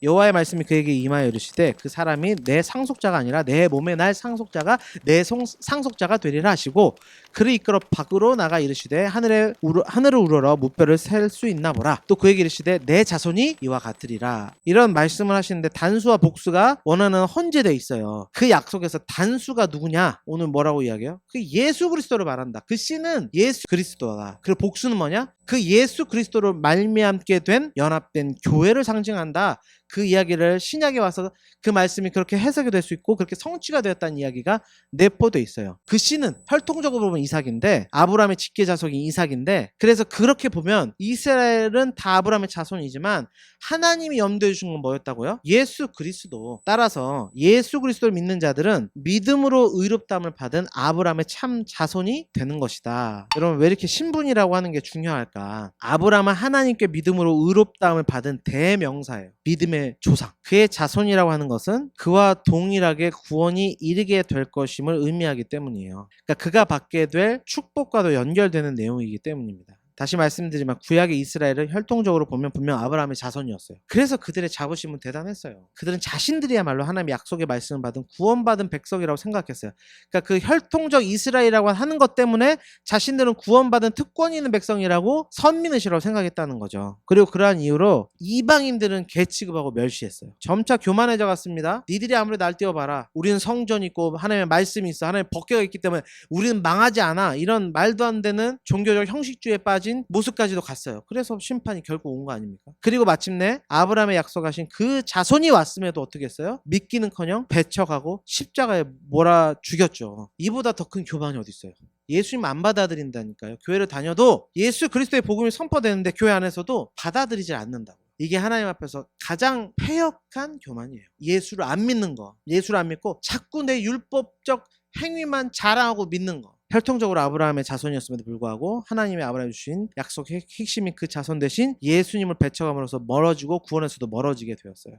여호와의 말씀이 그에게 임하여 이르시되 그 사람이 내 상속자가 아니라 내 몸에 날 상속자가 내 상속자가 되리라 하시고, 그를 이끌어 밖으로 나가 이르시되 하늘을 우러러 무뼈를 셀 수 있나 보라. 또 그에게 이르시되 내 자손이 이와 같으리라. 이런 말씀을 하시는데 단수와 복수가 원어는 혼재되어 있어요. 그 약속에서 단수가 누구냐? 오늘 뭐라고 이야기해요? 그 예수 그리스도를 말한다. 그 씨는 예수 그리스도다. 그리고 복수는 뭐냐? 그 예수 그리스도로 말미암게 된 연합된 교회를 상징한다. 그 이야기를 신약에 와서 그 말씀이 그렇게 해석이 될 수 있고 그렇게 성취가 되었다는 이야기가 내포되어 있어요. 그 씨는 혈통적으로 보면 이삭인데, 아브라함의 직계 자손이 이삭인데, 그래서 그렇게 보면 이스라엘은 다 아브라함의 자손이지만 하나님이 염두에 주신 건 뭐였다고요? 예수 그리스도. 따라서 예수 그리스도를 믿는 자들은 믿음으로 의롭다함을 받은 아브라함의 참 자손이 되는 것이다. 여러분, 왜 이렇게 신분이라고 하는 게 중요할까? 아브라함은 하나님께 믿음으로 의롭다함을 받은 대명사예요. 믿음의 조상. 그의 자손이라고 하는 것은 그와 동일하게 구원이 이르게 될 것임을 의미하기 때문이에요. 그러니까 그가 받게 될 축복과도 연결되는 내용이기 때문입니다. 다시 말씀드리지만 구약의 이스라엘은 혈통적으로 보면 분명 아브라함의 자손이었어요. 그래서 그들의 자부심은 대단했어요. 그들은 자신들이야말로 하나님의 약속의 말씀을 받은 구원받은 백성이라고 생각했어요. 그러니까 그 혈통적 이스라엘이라고 하는 것 때문에 자신들은 구원받은 특권이 있는 백성이라고 선민의식이라고 생각했다는 거죠. 그리고 그러한 이유로 이방인들은 개 취급하고 멸시했어요. 점차 교만해져 갔습니다. 니들이 아무리 날뛰어봐라, 우리는 성전이 있고 하나님의 말씀이 있어, 하나님의 법궤가 있기 때문에 우리는 망하지 않아, 이런 말도 안 되는 종교적 형식주의에 빠진 모습까지도 갔어요. 그래서 심판이 결국 온 거 아닙니까? 그리고 마침내 아브라함의 약속하신 그 자손이 왔음에도 어떻게 했어요? 믿기는커녕 배척하고 십자가에 몰아 죽였죠. 이보다 더 큰 교만이 어디 있어요? 예수님 안 받아들인다니까요. 교회를 다녀도 예수 그리스도의 복음이 선포되는데 교회 안에서도 받아들이지 않는다고. 이게 하나님 앞에서 가장 패역한 교만이에요. 예수를 안 믿는 거. 예수를 안 믿고 자꾸 내 율법적 행위만 자랑하고 믿는 거. 혈통적으로 아브라함의 자손이었음에도 불구하고 하나님의 아브라함에 주신 약속의 핵심인 그 자손 대신 예수님을 배척함으로써 멀어지고 구원에서도 멀어지게 되었어요.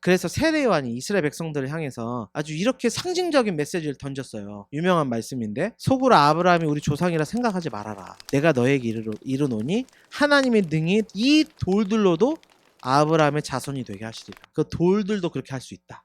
그래서 세례 요한이 이스라엘 백성들을 향해서 아주 이렇게 상징적인 메시지를 던졌어요. 유명한 말씀인데, 속으로 아브라함이 우리 조상이라 생각하지 말아라. 내가 너에게 이르노니 하나님의 능히 이 돌들로도 아브라함의 자손이 되게 하시리라. 그 돌들도 그렇게 할 수 있다.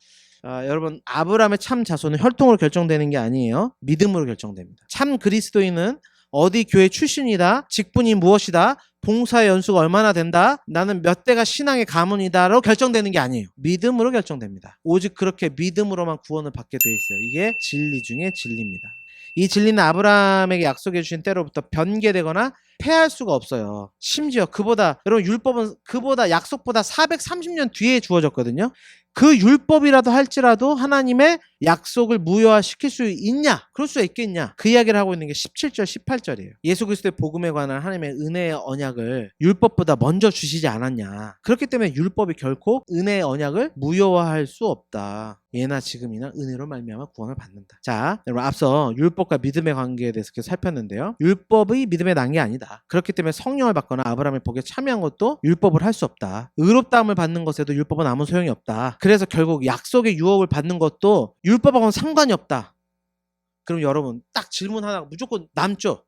여러분, 아브라함의 참 자손은 혈통으로 결정되는 게 아니에요. 믿음으로 결정됩니다. 참 그리스도인은 어디 교회 출신이다, 직분이 무엇이다, 봉사의 연수가 얼마나 된다, 나는 몇 대가 신앙의 가문이다로 결정되는 게 아니에요. 믿음으로 결정됩니다. 오직 그렇게 믿음으로만 구원을 받게 돼 있어요. 이게 진리 중에 진리입니다. 이 진리는 아브라함에게 약속해 주신 때로부터 변개되거나 폐할 수가 없어요. 심지어 여러분, 율법은 그보다 약속보다 430년 뒤에 주어졌거든요. 그 율법이라도 할지라도 하나님의 약속을 무효화시킬 수 있냐? 그럴 수 있겠냐? 그 이야기를 하고 있는 게 17절, 18절이에요. 예수 그리스도의 복음에 관한 하나님의 은혜의 언약을 율법보다 먼저 주시지 않았냐? 그렇기 때문에 율법이 결코 은혜의 언약을 무효화할 수 없다. 예나 지금이나 은혜로 말미암아 구원을 받는다. 자, 여러분, 앞서 율법과 믿음의 관계에 대해서 살폈는데요. 율법이 믿음에 난 게 아니다. 그렇기 때문에 성령을 받거나 아브라함의 복에 참여한 것도 율법을 할 수 없다. 의롭다함을 받는 것에도 율법은 아무 소용이 없다. 그래서 결국 약속의 유업을 받는 것도 율법하고는 상관이 없다. 그럼 여러분, 딱 질문 하나 무조건 남죠?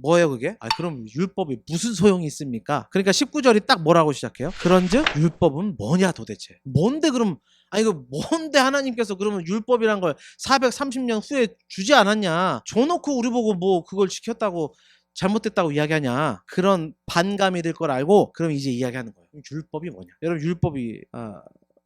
뭐예요 그게? 그럼 율법이 무슨 소용이 있습니까? 그러니까 19절이 딱 뭐라고 시작해요? 그런즉 율법은 뭐냐 도대체? 뭔데 그럼 이거 뭔데 하나님께서 그러면 율법이란 걸 430년 후에 주지 않았냐? 줘놓고 우리 보고 뭐 그걸 지켰다고 잘못됐다고 이야기하냐? 그런 반감이 들 걸 알고 그럼 이제 이야기하는 거예요. 율법이 뭐냐? 여러분 율법이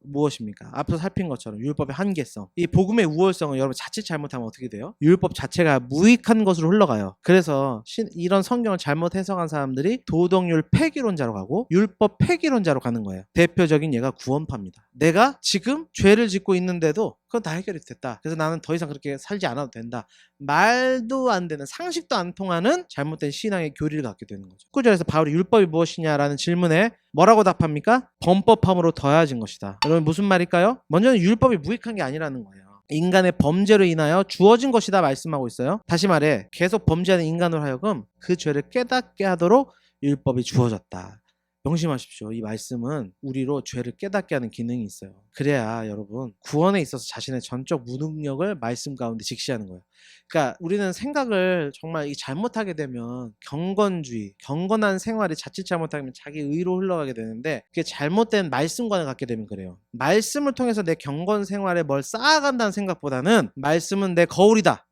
무엇입니까? 앞서 살핀 것처럼 율법의 한계성, 이 복음의 우월성은 여러분 자칫 잘못하면 어떻게 돼요? 율법 자체가 무익한 것으로 흘러가요. 그래서 이런 성경을 잘못 해석한 사람들이 도덕률 폐기론자로 가고 율법 폐기론자로 가는 거예요. 대표적인 예가 구원파입니다. 내가 지금 죄를 짓고 있는데도 그건 다 해결이 됐다. 그래서 나는 더 이상 그렇게 살지 않아도 된다. 말도 안 되는, 상식도 안 통하는 잘못된 신앙의 교리를 갖게 되는 거죠. 19절에서 바울이 율법이 무엇이냐라는 질문에 뭐라고 답합니까? 범법함으로 더해진 것이다. 여러분 무슨 말일까요? 먼저는 율법이 무익한 게 아니라는 거예요. 인간의 범죄로 인하여 주어진 것이다 말씀하고 있어요. 다시 말해 계속 범죄하는 인간으로 하여금 그 죄를 깨닫게 하도록 율법이 주어졌다. 명심하십시오. 이 말씀은 우리로 죄를 깨닫게 하는 기능이 있어요. 그래야 여러분 구원에 있어서 자신의 전적 무능력을 말씀 가운데 직시하는 거예요. 그러니까 우리는 생각을 정말 잘못하게 되면 경건주의, 경건한 생활이 자칫 잘못하면 자기 의로 흘러가게 되는데 그게 잘못된 말씀관을 갖게 되면 그래요. 말씀을 통해서 내 경건 생활에 뭘 쌓아간다는 생각보다는 말씀은 내 거울이다.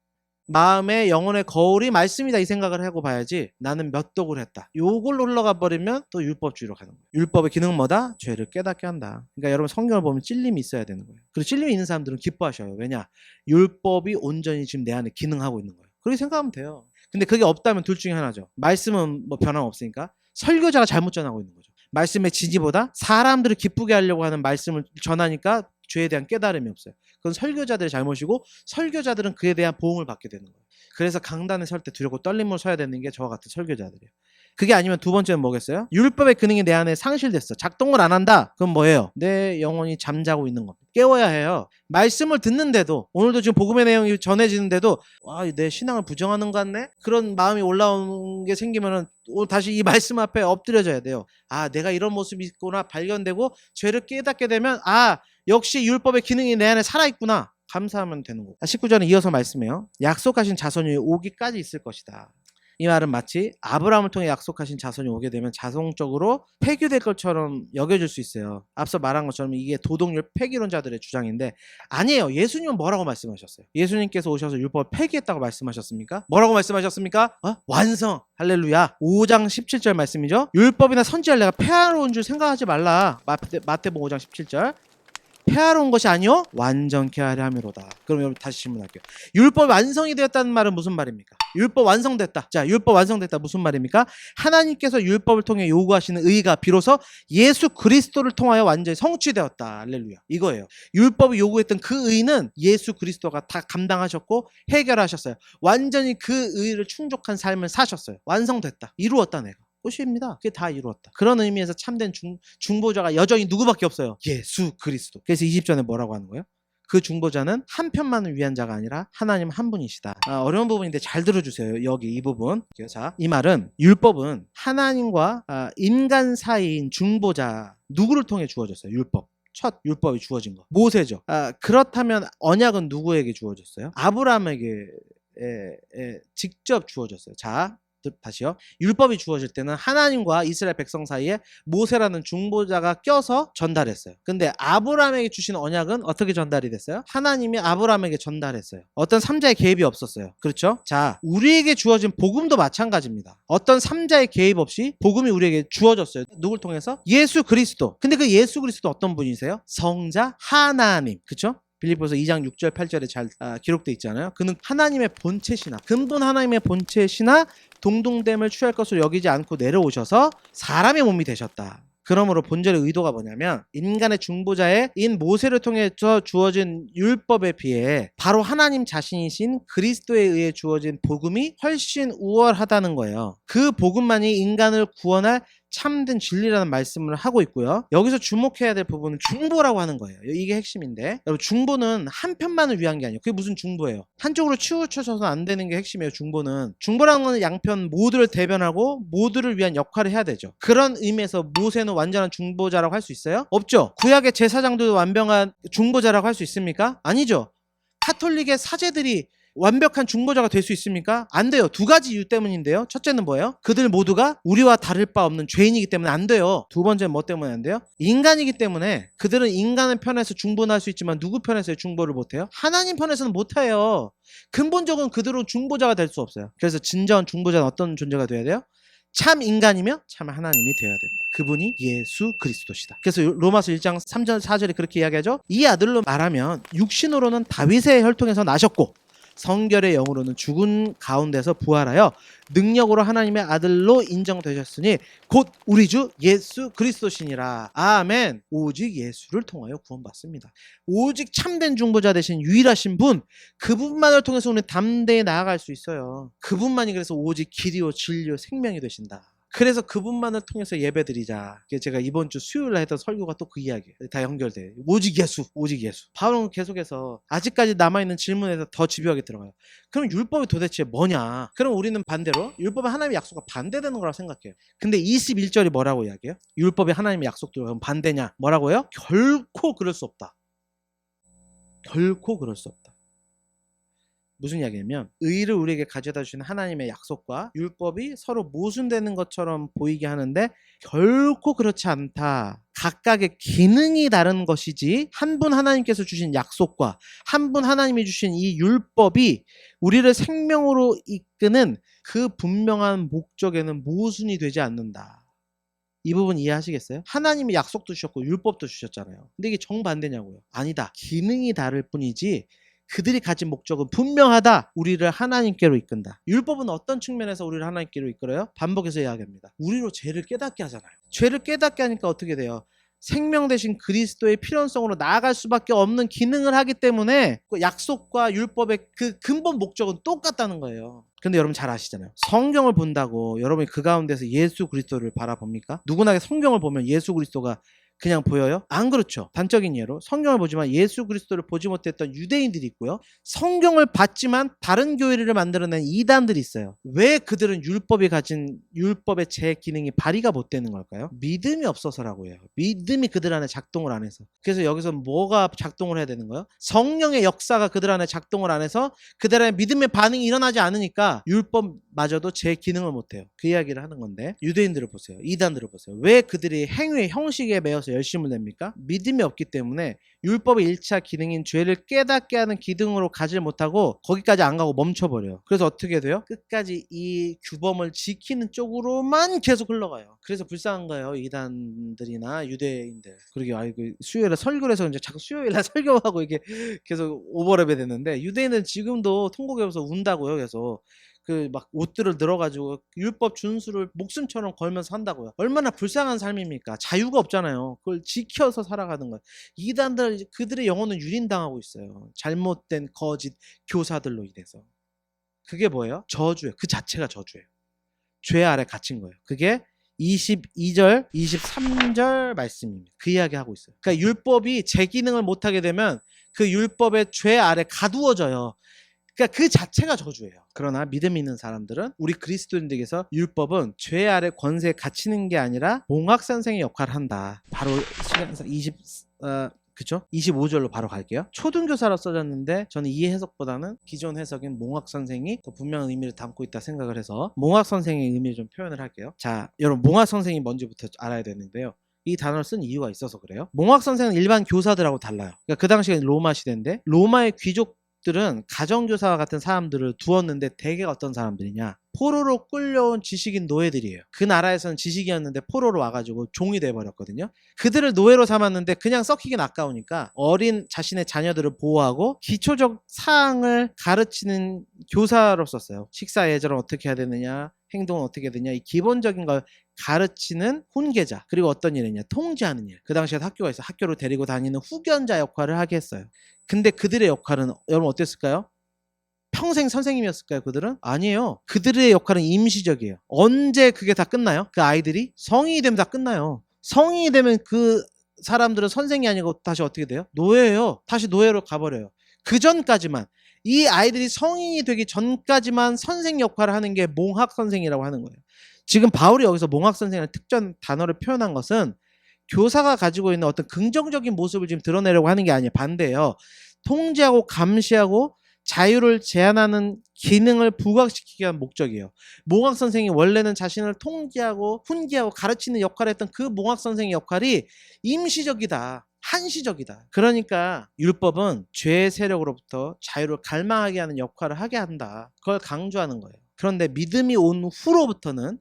마음의 영혼의 거울이 말씀이다 이 생각을 하고 봐야지 나는 몇 독을 했다. 요걸로 흘러가 버리면 또 율법주의로 가는 거예요. 율법의 기능은 뭐다? 죄를 깨닫게 한다. 그러니까 여러분 성경을 보면 찔림이 있어야 되는 거예요. 그리고 찔림이 있는 사람들은 기뻐하셔요. 왜냐? 율법이 온전히 지금 내 안에 기능하고 있는 거예요. 그렇게 생각하면 돼요. 근데 그게 없다면 둘 중에 하나죠. 말씀은 뭐 변함없으니까 설교자가 잘못 전하고 있는 거죠. 말씀의 진리보다 사람들을 기쁘게 하려고 하는 말씀을 전하니까 죄에 대한 깨달음이 없어요. 그건 설교자들의 잘못이고 설교자들은 그에 대한 보응을 받게 되는 거예요. 그래서 강단에 설 때 두렵고 떨림으로 서야 되는 게 저와 같은 설교자들이에요. 그게 아니면 두 번째는 뭐겠어요? 율법의 기능이 내 안에 상실됐어. 작동을 안 한다. 그럼 뭐예요? 내 영혼이 잠자고 있는 겁니다. 깨워야 해요. 말씀을 듣는데도 오늘도 지금 복음의 내용이 전해지는데도 내 신앙을 부정하는 것 같네? 그런 마음이 올라오는 게 생기면은 다시 이 말씀 앞에 엎드려져야 돼요. 내가 이런 모습이 있구나 발견되고 죄를 깨닫게 되면 역시 율법의 기능이 내 안에 살아있구나. 감사하면 되는 거고. 19절은 이어서 말씀해요. 약속하신 자손이 오기까지 있을 것이다. 이 말은 마치 아브라함을 통해 약속하신 자손이 오게 되면 자동적으로 폐기될 것처럼 여겨질 수 있어요. 앞서 말한 것처럼 이게 도덕률 폐기론자들의 주장인데 아니에요. 예수님은 뭐라고 말씀하셨어요? 예수님께서 오셔서 율법을 폐기했다고 말씀하셨습니까? 뭐라고 말씀하셨습니까? 완성! 할렐루야. 5장 17절 말씀이죠. 율법이나 선지자를 내가 폐하러 온 줄 생각하지 말라. 마태복음 5장 17절. 폐하러 온 것이 아니요 완전케 하려 함이로다. 그럼 여러분 다시 질문할게요. 율법 완성이 되었다는 말은 무슨 말입니까? 율법 완성됐다. 자, 율법 완성됐다 무슨 말입니까? 하나님께서 율법을 통해 요구하시는 의가 비로소 예수 그리스도를 통하여 완전히 성취되었다. 할렐루야. 이거예요. 율법이 요구했던 그 의는 예수 그리스도가 다 감당하셨고 해결하셨어요. 완전히 그 의를 충족한 삶을 사셨어요. 완성됐다. 이루었다 내가. 끝입니다. 그게 다 이루었다. 그런 의미에서 참된 중보자가 여전히 누구밖에 없어요. 예수 그리스도. 그래서 20절에 뭐라고 하는 거예요? 그 중보자는 한 편만을 위한 자가 아니라 하나님 한 분이시다. 어려운 부분인데 잘 들어주세요. 여기 이 부분. 자, 이 말은 율법은 하나님과 인간 사이인 중보자 누구를 통해 주어졌어요? 율법. 첫 율법이 주어진 거. 모세죠. 그렇다면 언약은 누구에게 주어졌어요? 아브라함에게 직접 주어졌어요. 자, 다시요. 율법이 주어질 때는 하나님과 이스라엘 백성 사이에 모세라는 중보자가 껴서 전달했어요. 근데 아브라함에게 주신 언약은 어떻게 전달이 됐어요? 하나님이 아브라함에게 전달했어요. 어떤 3자의 개입이 없었어요. 그렇죠? 자, 우리에게 주어진 복음도 마찬가지입니다. 어떤 3자의 개입 없이 복음이 우리에게 주어졌어요. 누굴 통해서? 예수 그리스도. 근데 그 예수 그리스도 어떤 분이세요? 성자 하나님. 그렇죠? 빌립보서 2장 6절 8절에 잘 기록되어 있잖아요. 그는 하나님의 본체시나 근본 하나님의 본체시나 동등됨을 취할 것으로 여기지 않고 내려오셔서 사람의 몸이 되셨다. 그러므로 본절의 의도가 뭐냐면 인간의 중보자인 모세를 통해서 주어진 율법에 비해 바로 하나님 자신이신 그리스도에 의해 주어진 복음이 훨씬 우월하다는 거예요. 그 복음만이 인간을 구원할 참된 진리라는 말씀을 하고 있고요. 여기서 주목해야 될 부분은 중보라고 하는 거예요. 이게 핵심인데 여러분 중보는 한 편만을 위한 게 아니에요. 그게 무슨 중보예요? 한쪽으로 치우쳐서는 안 되는 게 핵심이에요. 중보라는 건 양편 모두를 대변하고 모두를 위한 역할을 해야 되죠. 그런 의미에서 모세는 완전한 중보자라고 할 수 있어요? 없죠. 구약의 제사장들도 완벽한 중보자라고 할 수 있습니까? 아니죠. 카톨릭의 사제들이 완벽한 중보자가 될 수 있습니까? 안 돼요. 두 가지 이유 때문인데요. 첫째는 뭐예요? 그들 모두가 우리와 다를 바 없는 죄인이기 때문에 안 돼요. 두 번째는 뭐 때문에 안 돼요? 인간이기 때문에. 그들은 인간의 편에서 중보는 할 수 있지만 누구 편에서 중보를 못해요? 하나님 편에서는 못해요. 근본적으로 그들은 중보자가 될 수 없어요. 그래서 진정한 중보자는 어떤 존재가 돼야 돼요? 참 인간이며 참 하나님이 되어야 된다. 그분이 예수 그리스도시다. 그래서 로마서 1장 3절 4절에 그렇게 이야기하죠. 이 아들로 말하면 육신으로는 다윗의 혈통에서 나셨고 성결의 영으로는 죽은 가운데서 부활하여 능력으로 하나님의 아들로 인정되셨으니 곧 우리 주 예수 그리스도시니라. 아멘. 오직 예수를 통하여 구원받습니다. 오직 참된 중보자 되신 유일하신 분, 그분만을 통해서 우리는 담대히 나아갈 수 있어요. 그분만이 그래서 오직 길이요 진리요 생명이 되신다. 그래서 그분만을 통해서 예배드리자. 제가 이번 주 수요일날 했던 설교가 또 그 이야기예요. 다 연결돼요. 오직 예수, 오직 예수. 바울은 계속해서 아직까지 남아있는 질문에서 더 집요하게 들어가요. 그럼 율법이 도대체 뭐냐? 그럼 우리는 반대로 율법에 하나님의 약속과 반대되는 거라고 생각해요. 근데 21절이 뭐라고 이야기해요? 율법에 하나님의 약속도 반대냐? 뭐라고요? 결코 그럴 수 없다. 결코 그럴 수 없다. 무슨 이야기냐면 의를 우리에게 가져다 주시는 하나님의 약속과 율법이 서로 모순되는 것처럼 보이게 하는데 결코 그렇지 않다. 각각의 기능이 다른 것이지 한 분 하나님께서 주신 약속과 한 분 하나님이 주신 이 율법이 우리를 생명으로 이끄는 그 분명한 목적에는 모순이 되지 않는다. 이 부분 이해하시겠어요? 하나님이 약속도 주셨고 율법도 주셨잖아요. 근데 이게 정반대냐고요? 아니다. 기능이 다를 뿐이지 그들이 가진 목적은 분명하다. 우리를 하나님께로 이끈다. 율법은 어떤 측면에서 우리를 하나님께로 이끌어요? 반복해서 이야기합니다. 우리로 죄를 깨닫게 하잖아요. 죄를 깨닫게 하니까 어떻게 돼요? 생명 되신 그리스도의 필연성으로 나아갈 수밖에 없는 기능을 하기 때문에 그 약속과 율법의 그 근본 목적은 똑같다는 거예요. 근데 여러분 잘 아시잖아요. 성경을 본다고 여러분이 그 가운데서 예수 그리스도를 바라봅니까? 누구나 성경을 보면 예수 그리스도가 그냥 보여요? 안 그렇죠. 단적인 예로 성경을 보지만 예수 그리스도를 보지 못했던 유대인들이 있고요. 성경을 봤지만 다른 교회를 만들어낸 이단들이 있어요. 왜 그들은 율법이 가진 율법의 제 기능이 발휘가 못 되는 걸까요? 믿음이 없어서라고 해요. 믿음이 그들 안에 작동을 안 해서. 그래서 여기서 뭐가 작동을 해야 되는 거예요? 성령의 역사가 그들 안에 작동을 안 해서 그들 안에 믿음의 반응이 일어나지 않으니까 율법마저도 제 기능을 못 해요. 그 이야기를 하는 건데 유대인들을 보세요. 이단들을 보세요. 왜 그들이 행위의 형식에 매여서 열심을 냅니까? 믿음이 없기 때문에 율법의 1차 기능인 죄를 깨닫게 하는 기능으로 가지 못하고 거기까지 안 가고 멈춰버려요. 그래서 어떻게 돼요? 끝까지 이 규범을 지키는 쪽으로만 계속 흘러가요. 그래서 불쌍한 거예요. 이단들이나 유대인들. 그러게 수요일에 설교를 해서 이제 자꾸 수요일에 설교하고 이게 계속 오버랩이 됐는데 유대인은 지금도 통곡에 오서 운다고요. 계속 그 막 옷들을 늘어가지고 율법 준수를 목숨처럼 걸면서 한다고요. 얼마나 불쌍한 삶입니까? 자유가 없잖아요. 그걸 지켜서 살아가는 거예요. 이단들 그들의 영혼은 유린당하고 있어요. 잘못된 거짓 교사들로 인해서. 그게 뭐예요? 저주예요. 그 자체가 저주예요. 죄 아래 갇힌 거예요. 그게 22절, 23절 말씀입니다. 그 이야기 하고 있어요. 그러니까 율법이 제 기능을 못하게 되면 그 율법의 죄 아래 가두어져요. 그러니까 그 자체가 저주예요. 그러나 믿음 있는 사람들은 우리 그리스도인들에게서 율법은 죄 아래 권세에 갇히는 게 아니라 몽학 선생의 역할을 한다. 바로 시간상 25절로 바로 갈게요. 초등교사로 써졌는데 저는 이 해석보다는 기존 해석인 몽학 선생이 더 분명한 의미를 담고 있다 생각을 해서 몽학 선생의 의미를 좀 표현을 할게요. 자, 여러분 몽학 선생이 뭔지부터 알아야 되는데요. 이 단어를 쓴 이유가 있어서 그래요. 몽학 선생은 일반 교사들하고 달라요. 그러니까 그 당시에 로마 시대인데 로마의 귀족들은 가정교사와 같은 사람들을 두었는데 대개가 어떤 사람들이냐, 포로로 끌려온 지식인 노예들이에요. 그 나라에서는 지식이었는데 포로로 와가지고 종이 돼버렸거든요. 그들을 노예로 삼았는데 그냥 썩히긴 아까우니까 어린 자신의 자녀들을 보호하고 기초적 사항을 가르치는 교사로 썼어요. 식사 예절은 어떻게 해야 되느냐, 행동은 어떻게 해야 되냐, 이 기본적인 걸 가르치는 훈계자, 그리고 어떤 일이냐, 통제하는 일. 그 당시에 학교가 있어 학교로 데리고 다니는 후견자 역할을 하게 했어요. 근데 그들의 역할은 여러분 어땠을까요? 평생 선생님이었을까요? 그들은? 아니에요. 그들의 역할은 임시적이에요. 언제 그게 다 끝나요? 그 아이들이 성인이 되면 다 끝나요. 성인이 되면 그 사람들은 선생이 아니고 다시 어떻게 돼요? 노예예요. 다시 노예로 가버려요. 그 전까지만, 이 아이들이 성인이 되기 전까지만 선생 역할을 하는 게 몽학 선생이라고 하는 거예요. 지금 바울이 여기서 몽학 선생이라는 특정 단어를 표현한 것은 교사가 가지고 있는 어떤 긍정적인 모습을 지금 드러내려고 하는 게 아니에요. 반대예요. 통제하고 감시하고 자유를 제한하는 기능을 부각시키기 위한 목적이에요. 몽학 선생이 원래는 자신을 통제하고 훈계하고 가르치는 역할을 했던 그 몽학 선생의 역할이 임시적이다. 한시적이다. 그러니까 율법은 죄의 세력으로부터 자유를 갈망하게 하는 역할을 하게 한다. 그걸 강조하는 거예요. 그런데 믿음이 온 후로부터는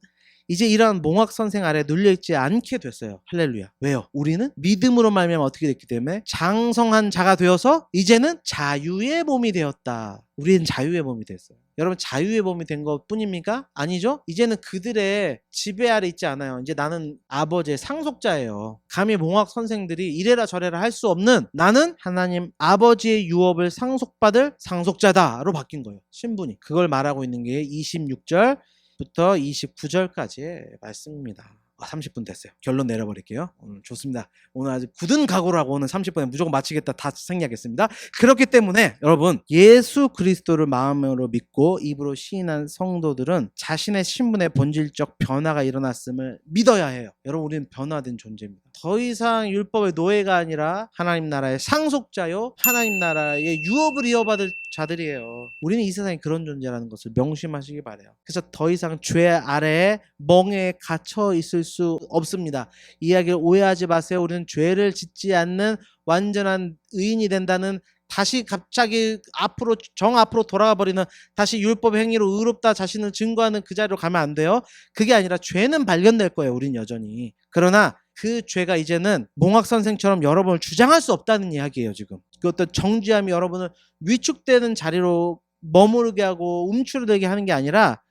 이제 이러한 몽학 선생 아래 눌려있지 않게 됐어요. 할렐루야. 왜요? 우리는 믿음으로 말미암아 어떻게 됐기 때문에 장성한 자가 되어서 이제는 자유의 몸이 되었다. 우리는 자유의 몸이 됐어요. 여러분 자유의 몸이 된 것 뿐입니까? 아니죠? 이제는 그들의 지배 아래 있지 않아요. 이제 나는 아버지의 상속자예요. 감히 몽학 선생들이 이래라 저래라 할 수 없는 나는 하나님 아버지의 유업을 상속받을 상속자다로 바뀐 거예요. 신분이. 그걸 말하고 있는 게 26절 부터 29절까지의 말씀입니다. 30분 됐어요. 결론 내려버릴게요. 오늘 좋습니다. 오늘 아주 굳은 각오로 하고 오늘 30분에 무조건 마치겠다 다 생략했습니다. 그렇기 때문에 여러분 예수 그리스도를 마음으로 믿고 입으로 시인한 성도들은 자신의 신분의 본질적 변화가 일어났음을 믿어야 해요. 여러분 우리는 변화된 존재입니다. 더 이상 율법의 노예가 아니라 하나님 나라의 상속자요 하나님 나라의 유업을 이어받을 자들이에요. 우리는 이 세상에 그런 존재라는 것을 명심하시기 바라요. 그래서 더 이상 죄 아래에 멍에 갇혀 있을 수 없습니다. 이야기를 오해하지 마세요. 우리는 죄를 짓지 않는 완전한 의인이 된다는 다시 갑자기 앞으로 앞으로 돌아가 버리는 다시 율법 행위로 의롭다 자신을 증거하는 그 자리로 가면 안 돼요. 그게 아니라 죄는 발견될 거예요. 우린 여전히. 그러나 그 죄가 이제는 몽학 선생처럼 여러분을 주장할 수 없다는 이야기예요. 지금 그 어떤 정죄함이 여러분을 위축되는 자리로 머무르게 하고 움츠러들게 하는 게 아니라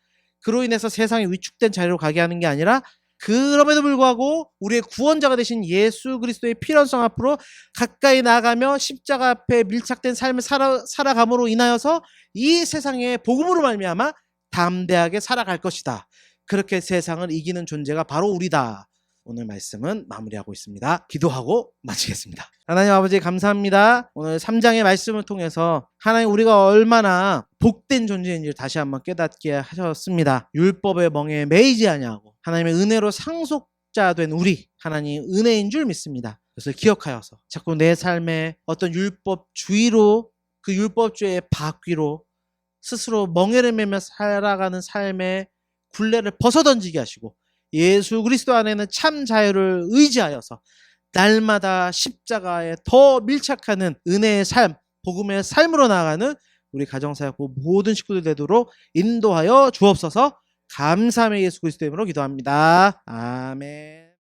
그로 인해서 세상에 위축된 자리로 가게 하는 게 아니라 그럼에도 불구하고 우리의 구원자가 되신 예수 그리스도의 필연성 앞으로 가까이 나아가며 십자가 앞에 밀착된 삶을 살아감으로 인하여서 이 세상의 복음으로 말미암아 담대하게 살아갈 것이다. 그렇게 세상을 이기는 존재가 바로 우리다. 오늘 말씀은 마무리하고 있습니다. 기도하고 마치겠습니다. 하나님 아버지 감사합니다. 오늘 3장의 말씀을 통해서 하나님 우리가 얼마나 복된 존재인지를 다시 한번 깨닫게 하셨습니다. 율법의 멍에 매이지 아니하고 하나님의 은혜로 상속자 된 우리 하나님 은혜인 줄 믿습니다. 그것을 기억하여서 자꾸 내 삶에 어떤 율법주의로 그 율법주의의 바퀴로 스스로 멍에를 매며 살아가는 삶의 굴레를 벗어던지게 하시고 예수 그리스도 안에는 참 자유를 의지하여서 날마다 십자가에 더 밀착하는 은혜의 삶, 복음의 삶으로 나아가는 우리 가정사역부 모든 식구들 되도록 인도하여 주옵소서. 감사함의 예수 그리스도 이름으로 기도합니다. 아멘.